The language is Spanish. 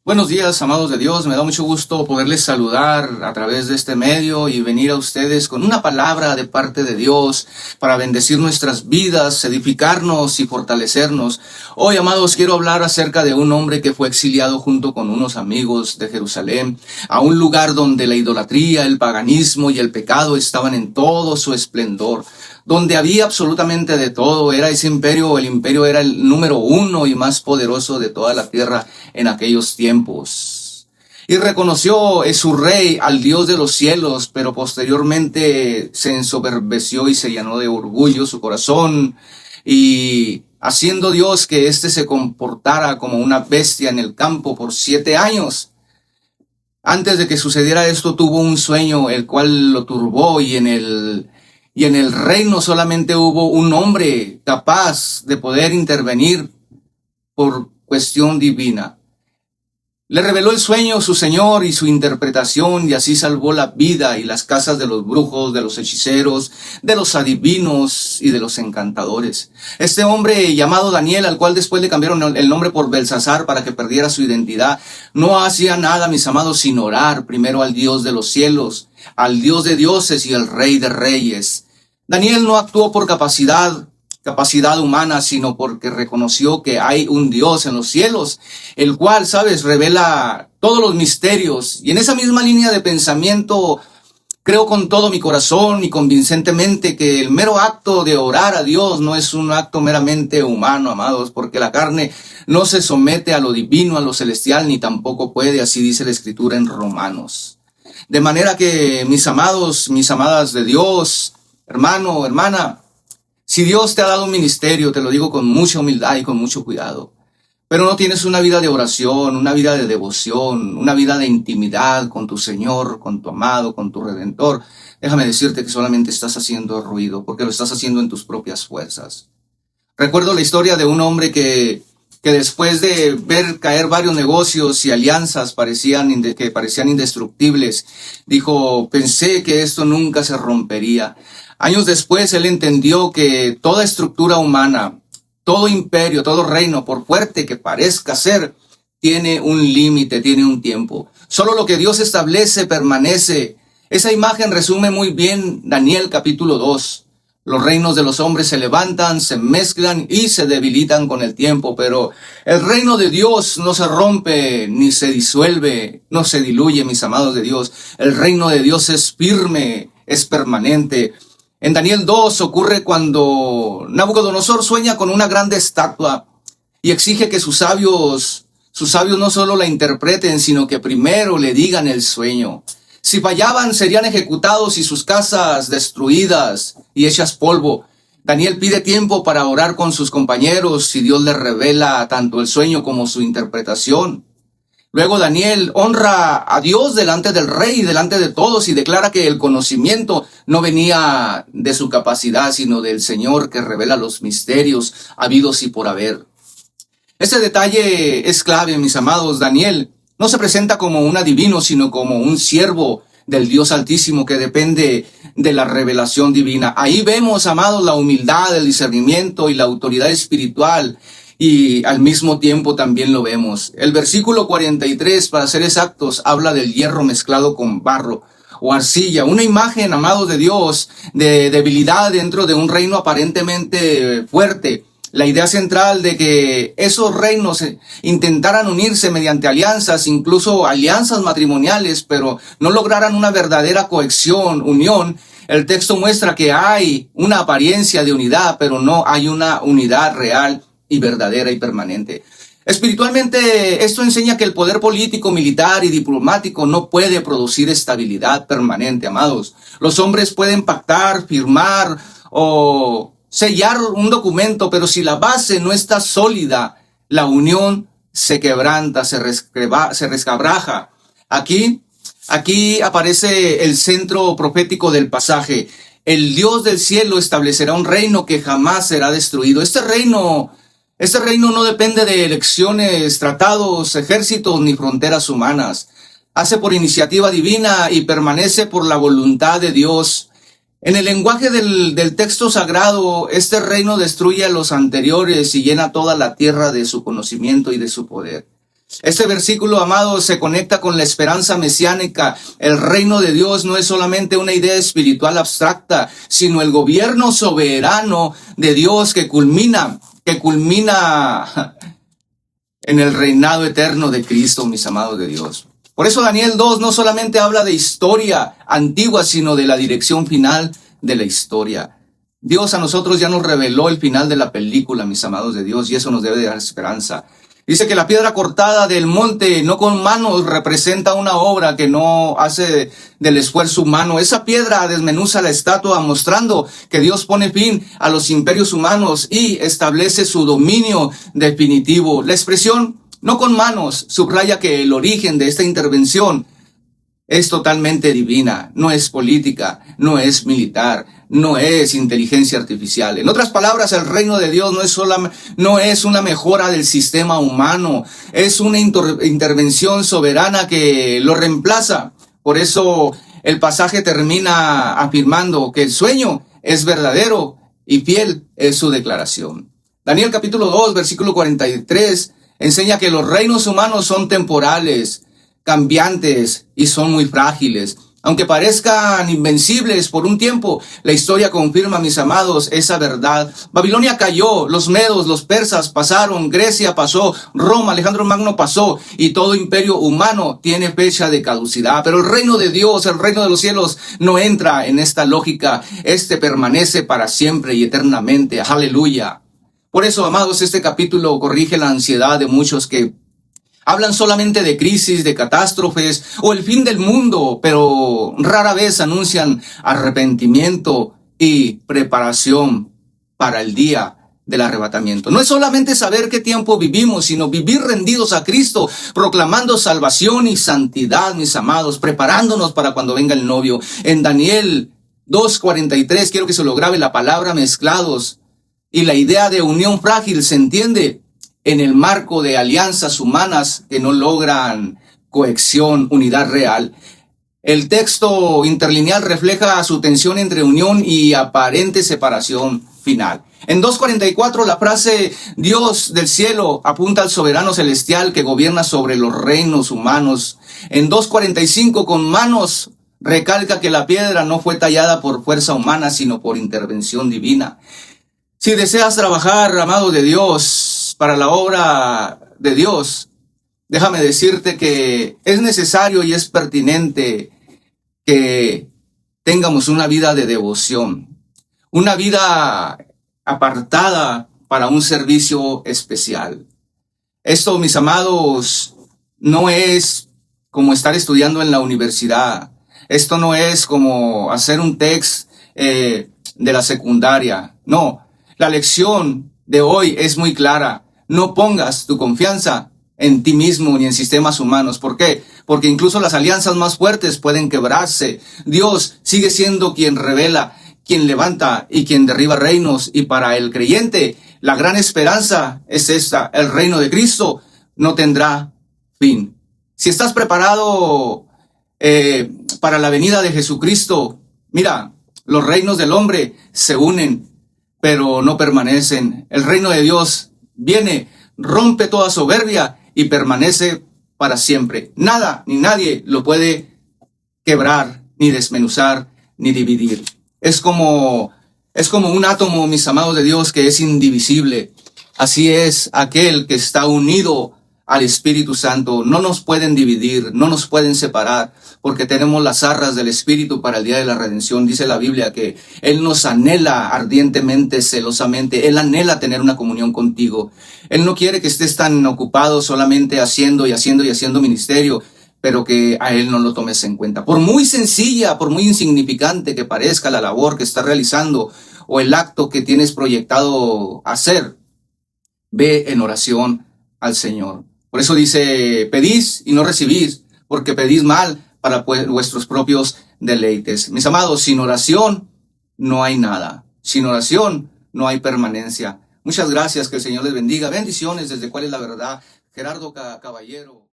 Buenos días, amados de Dios. Me da mucho gusto poderles saludar a través de este medio y venir a ustedes con una palabra de parte de Dios para bendecir nuestras vidas, edificarnos y fortalecernos. Hoy, amados, quiero hablar acerca de un hombre que fue exiliado junto con unos amigos de Jerusalén a un lugar donde la idolatría, el paganismo y el pecado estaban en todo su esplendor, donde había absolutamente de todo. Era ese imperio, el imperio era el número uno y más poderoso de toda la tierra en aquellos tiempos. Y reconoció su rey al Dios de los cielos, pero posteriormente se ensoberbeció y se llenó de orgullo su corazón, y haciendo Dios que éste se comportara como una bestia en el campo por 7 años. Antes de que sucediera esto, tuvo un sueño, el cual lo turbó, y en el reino solamente hubo un hombre capaz de poder intervenir por cuestión divina. Le reveló el sueño su Señor y su interpretación, y así salvó la vida y las casas de los brujos, de los hechiceros, de los adivinos y de los encantadores. Este hombre llamado Daniel, al cual después le cambiaron el nombre por Belsasar para que perdiera su identidad, no hacía nada, mis amados, sin orar primero al Dios de los cielos, al Dios de dioses y al Rey de reyes. Daniel no actuó por capacidad humana, sino porque reconoció que hay un Dios en los cielos, el cual, sabes, revela todos los misterios. Y en esa misma línea de pensamiento, creo con todo mi corazón y convincentemente que el mero acto de orar a Dios no es un acto meramente humano, amados, porque la carne no se somete a lo divino, a lo celestial, ni tampoco puede, así dice la Escritura en Romanos. De manera que, mis amados, mis amadas de Dios, hermano, hermana, si Dios te ha dado un ministerio, te lo digo con mucha humildad y con mucho cuidado, pero no tienes una vida de oración, una vida de devoción, una vida de intimidad con tu Señor, con tu amado, con tu Redentor, déjame decirte que solamente estás haciendo ruido, porque lo estás haciendo en tus propias fuerzas. Recuerdo la historia de un hombre que después de ver caer varios negocios y alianzas que parecían indestructibles, dijo: pensé que esto nunca se rompería. Años después él entendió que toda estructura humana, todo imperio, todo reino, por fuerte que parezca ser, tiene un límite, tiene un tiempo. Solo lo que Dios establece permanece. Esa imagen resume muy bien Daniel capítulo 2. Los reinos de los hombres se levantan, se mezclan y se debilitan con el tiempo, pero el reino de Dios no se rompe ni se disuelve, no se diluye, mis amados de Dios. El reino de Dios es firme, es permanente. En Daniel 2 ocurre cuando Nabucodonosor sueña con una grande estatua y exige que sus sabios no solo la interpreten, sino que primero le digan el sueño. Si fallaban, serían ejecutados y sus casas destruidas y hechas polvo. Daniel pide tiempo para orar con sus compañeros y Dios le revela tanto el sueño como su interpretación. Luego Daniel honra a Dios delante del rey y delante de todos y declara que el conocimiento no venía de su capacidad, sino del Señor que revela los misterios habidos y por haber. Este detalle es clave, mis amados. Daniel no se presenta como un adivino, sino como un siervo del Dios Altísimo que depende de la revelación divina. Ahí vemos, amados, la humildad, el discernimiento y la autoridad espiritual. Y al mismo tiempo también lo vemos. El versículo 43, para ser exactos, habla del hierro mezclado con barro o arcilla. Una imagen, amados de Dios, de debilidad dentro de un reino aparentemente fuerte. La idea central de que esos reinos intentaran unirse mediante alianzas, incluso alianzas matrimoniales, pero no lograran una verdadera cohesión, unión. El texto muestra que hay una apariencia de unidad, pero no hay una unidad real y verdadera y permanente. Espiritualmente, esto enseña que el poder político, militar y diplomático no puede producir estabilidad permanente, amados. Los hombres pueden pactar, firmar o sellar un documento, pero si la base no está sólida, la unión se quebranta, se resquebraja. Aquí aparece el centro profético del pasaje. El Dios del cielo establecerá un reino que jamás será destruido. Este reino no depende de elecciones, tratados, ejércitos ni fronteras humanas. Hace por iniciativa divina y permanece por la voluntad de Dios. En el lenguaje del texto sagrado, este reino destruye a los anteriores y llena toda la tierra de su conocimiento y de su poder. Este versículo, amados, se conecta con la esperanza mesiánica. El reino de Dios no es solamente una idea espiritual abstracta, sino el gobierno soberano de Dios que culmina en el reinado eterno de Cristo, mis amados de Dios. Por eso Daniel 2 no solamente habla de historia antigua, sino de la dirección final de la historia. Dios a nosotros ya nos reveló el final de la película, mis amados de Dios, y eso nos debe dar esperanza. Dice que la piedra cortada del monte, no con manos, representa una obra que no hace del esfuerzo humano. Esa piedra desmenuza la estatua, mostrando que Dios pone fin a los imperios humanos y establece su dominio definitivo. La expresión no con manos subraya que el origen de esta intervención es totalmente divina, no es política, no es militar, no es inteligencia artificial. En otras palabras, el reino de Dios no es una mejora del sistema humano, es una intervención soberana que lo reemplaza. Por eso el pasaje termina afirmando que el sueño es verdadero y fiel es su declaración. Daniel capítulo 2, versículo 43, enseña que los reinos humanos son temporales, cambiantes y son muy frágiles. Aunque parezcan invencibles por un tiempo, la historia confirma, mis amados, esa verdad. Babilonia cayó, los medos, los persas pasaron, Grecia pasó, Roma, Alejandro Magno pasó, y todo imperio humano tiene fecha de caducidad. Pero el reino de Dios, el reino de los cielos, no entra en esta lógica. Este permanece para siempre y eternamente. Aleluya. Por eso, amados, este capítulo corrige la ansiedad de muchos que hablan solamente de crisis, de catástrofes o el fin del mundo, pero rara vez anuncian arrepentimiento y preparación para el día del arrebatamiento. No es solamente saber qué tiempo vivimos, sino vivir rendidos a Cristo, proclamando salvación y santidad, mis amados, preparándonos para cuando venga el novio. En Daniel 2:43, quiero que se lo grabe la palabra mezclados, y la idea de unión frágil se entiende en el marco de alianzas humanas que no logran cohesión, unidad real. El texto interlineal refleja su tensión entre unión y aparente separación final. En 2:44 la frase Dios del cielo apunta al soberano celestial que gobierna sobre los reinos humanos. En 2:45 con manos recalca que la piedra no fue tallada por fuerza humana, sino por intervención divina. Si deseas trabajar, amado de Dios, para la obra de Dios, déjame decirte que es necesario y es pertinente que tengamos una vida de devoción, una vida apartada para un servicio especial. Esto, mis amados, no es como estar estudiando en la universidad. Esto no es como hacer un text de la secundaria. No, la lección de hoy es muy clara. No pongas tu confianza en ti mismo ni en sistemas humanos. ¿Por qué? Porque incluso las alianzas más fuertes pueden quebrarse. Dios sigue siendo quien revela, quien levanta y quien derriba reinos. Y para el creyente, la gran esperanza es esta: el reino de Cristo no tendrá fin. Si estás preparado para la venida de Jesucristo, mira, los reinos del hombre se unen, pero no permanecen. El reino de Dios viene, rompe toda soberbia y permanece para siempre. Nada ni nadie lo puede quebrar, ni desmenuzar, ni dividir. Es como un átomo, mis amados de Dios, que es indivisible. Así es aquel que está unido al Espíritu Santo. No nos pueden dividir, no nos pueden separar, porque tenemos las arras del Espíritu para el día de la redención. Dice la Biblia que Él nos anhela ardientemente, celosamente. Él anhela tener una comunión contigo. Él no quiere que estés tan ocupado solamente haciendo ministerio, pero que a Él no lo tomes en cuenta. Por muy sencilla, por muy insignificante que parezca la labor que estás realizando o el acto que tienes proyectado hacer, ve en oración al Señor. Por eso dice, pedís y no recibís, porque pedís mal para vuestros propios deleites. Mis amados, sin oración no hay nada. Sin oración no hay permanencia. Muchas gracias, que el Señor les bendiga. Bendiciones desde Cuál es la Verdad. Gerardo Caballero.